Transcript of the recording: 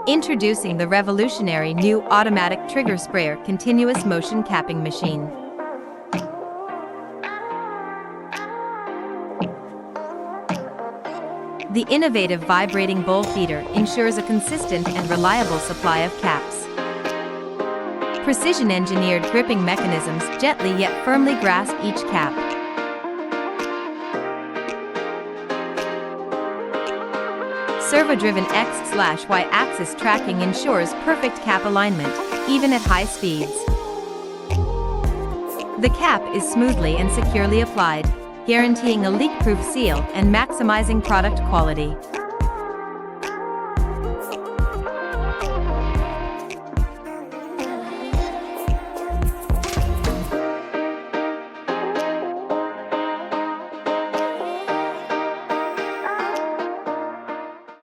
Introducing the revolutionary new automatic trigger sprayer continuous motion capping machine. The innovative vibrating bowl feeder ensures a consistent and reliable supply of caps. Precision-engineered gripping mechanisms gently yet firmly grasp each cap. Servo-driven X/Y axis tracking ensures perfect cap alignment, even at high speeds. The cap is smoothly and securely applied, guaranteeing a leak-proof seal and maximizing product quality.